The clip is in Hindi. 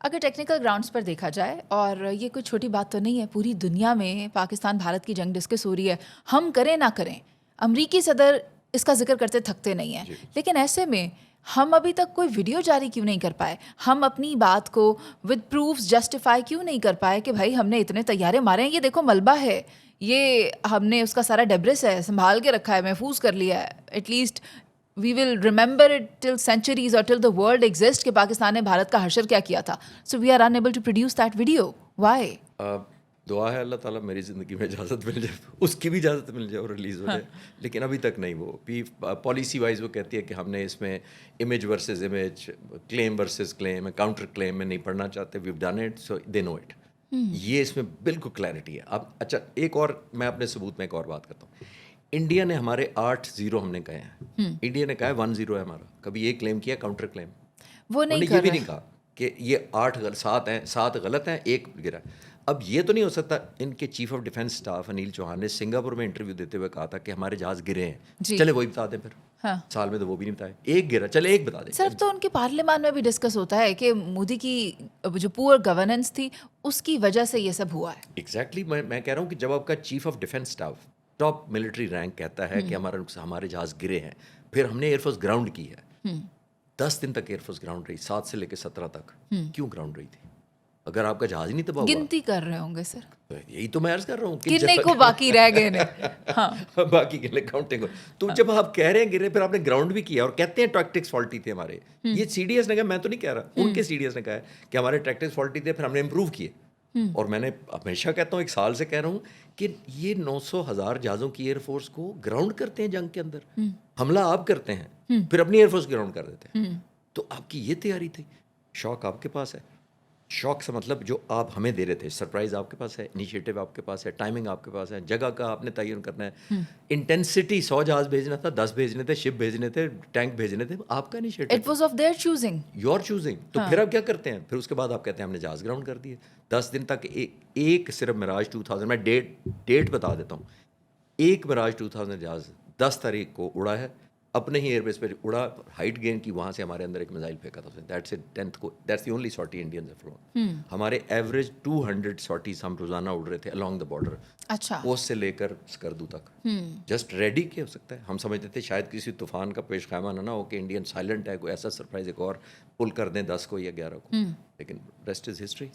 अगर टेक्निकल ग्राउंड्स पर देखा जाए, और ये कोई छोटी बात तो नहीं है, पूरी दुनिया में पाकिस्तान भारत की जंग डिस्कस हो रही है, हम करें ना करें, अमरीकी सदर इसका जिक्र करते थकते नहीं हैं। लेकिन ऐसे में हम अभी तक कोई वीडियो जारी क्यों नहीं कर पाए? हम अपनी बात को विद प्रूफ्स जस्टिफाई क्यों नहीं कर पाए कि भाई हमने इतने तैयारे मारे हैं, ये देखो मलबा है, ये हमने उसका सारा डेब्रिस है, संभाल के रखा है, महफूज कर लिया है, at least we will remember it till centuries और टिल द वर्ल्ड एग्जिस्ट कि पाकिस्तान ने भारत का हशर क्या किया था. So we are unable to produce that video. Why? दुआ है अल्लाह ताला मेरी ज़िंदगी में इजाज़त मिल जाए, उसकी भी इजाज़त मिल जाए और रिलीज़ हो जाए. लेकिन अभी तक नहीं. वो भी पॉलिसी वाइज वो कहती है कि हमने इसमें image versus image, claim versus claim, counter claim में नहीं पढ़ना चाहते. We have done it so they know it. ये इसमें बिल्कुल क्लैरिटी है. अब अच्छा, एक और मैं अपने सबूत में एक और बात करता हूँ. इंडिया ने हमारे 8-0 हमने कहे हैं. इंडिया ने कहा है 1-0 है हमारा. कभी ये क्लेम किया काउंटर क्लेम? वो नहीं उन्होंने कर ये भी रहा. नहीं कहा कि ये 7 हैं, 7 गलत हैं, 1 गिरा. अब ये तो नहीं हो सकता. इनके chief of defence staff Anil Chauhan ने सिंगापुर में इंटरव्यू देते हुए कहा था कि हमारे जहाज गिरे हैं. जी. चले वही बता दें फिर. हाँ. साल में तो वो भी नहीं बताए. एक गिरा, चले एक बता दें. सिर्फ तो उनके पार्लियामान में भी डिस्कस होता है कि मोदी की जो पुअर गवर्नेंस थी उसकी वजह से ये सब हुआ है. एग्जैक्टली. मैं कह रहा हूँ कि जब आपका chief of defence staff top military rank कहता है कि हमारे जहाज गिरे हैं, फिर हमने एयरफोर्स ग्राउंड की है. 10 दिन तक एयरफोर्स ग्राउंड रही, 7 से लेकर 17 तक. क्यों ग्राउंड रही थी? अगर आपका जहाज ही नहीं तबाह हुआ. गिनती कर रहे होंगे सर. तो यही तो मैं अर्ज कर रहा हूँ कितने को बाकी रह गए ने. हाँ. बाकी के लिए काउंटिंग हो. तो जब आप कह रहे हैं गिरे, फिर आपने ग्राउंड भी किया और कहते हैं टैक्टिक्स फॉल्टी थे हमारे. ये सीडीएस ने कहा, मैं तो नहीं कह रहा, उनके सीडीएस ने कहा है कि हमारे टैक्टिक्स फॉल्टी थे, फिर हमने इंप्रूव किए. और मैंने हमेशा कहता हूँ, 1 साल से कह रहा हूँ कि ये 900,000 जहाज़ों की एयरफोर्स को ग्राउंड करते हैं जंग के अंदर. हमला आप करते हैं, फिर अपनी एयरफोर्स ग्राउंड कर देते हैं. तो आपकी ये तैयारी थी. शौक आपके पास है. शौक से मतलब जो आप हमें दे रहे थे, सरप्राइज आपके पास है, इनिशिएटिव आपके पास है, टाइमिंग आपके पास है, जगह का आपने तयन करना है. इंटेंसिटी 100 जहाज भेजना था, 10 भेजने थे, शिप भेजने थे, टैंक भेजने थे, आपका initiative. It was of their choosing. Your choosing. तो फिर आप क्या करते हैं? फिर उसके बाद आप कहते हैं हमने जहाज ग्राउंड कर दिए. 10 दिन तक एक सिर्फ मिराज 2000, मैं डेट बता देता हूँ. एक मिराज 2000 जहाज 10 तारीख को उड़ा है, अपने ही एयरबेस पे उड़ा, हाइट गेन की, वहाँ से हमारे अंदर एक मिसाइल फेंका था उसने. That's it. 10th को, that's the only sortie Indians have flown. हमारे एवरेज 200 सॉर्टीज हम रोजाना उड़ रहे थे अलॉन्ग द बॉर्डर. अच्छा. पोस्ट से लेकर स्कर्दू तक. जस्ट रेडी के हो सकता है. हम समझते थे शायद किसी तूफान का पेश खैमा ना हो कि इंडियन साइलेंट है, कोई ऐसा सरप्राइज एक और पुल कर दें 10 को या 11 को. लेकिन रेस्ट इज हिस्ट्री.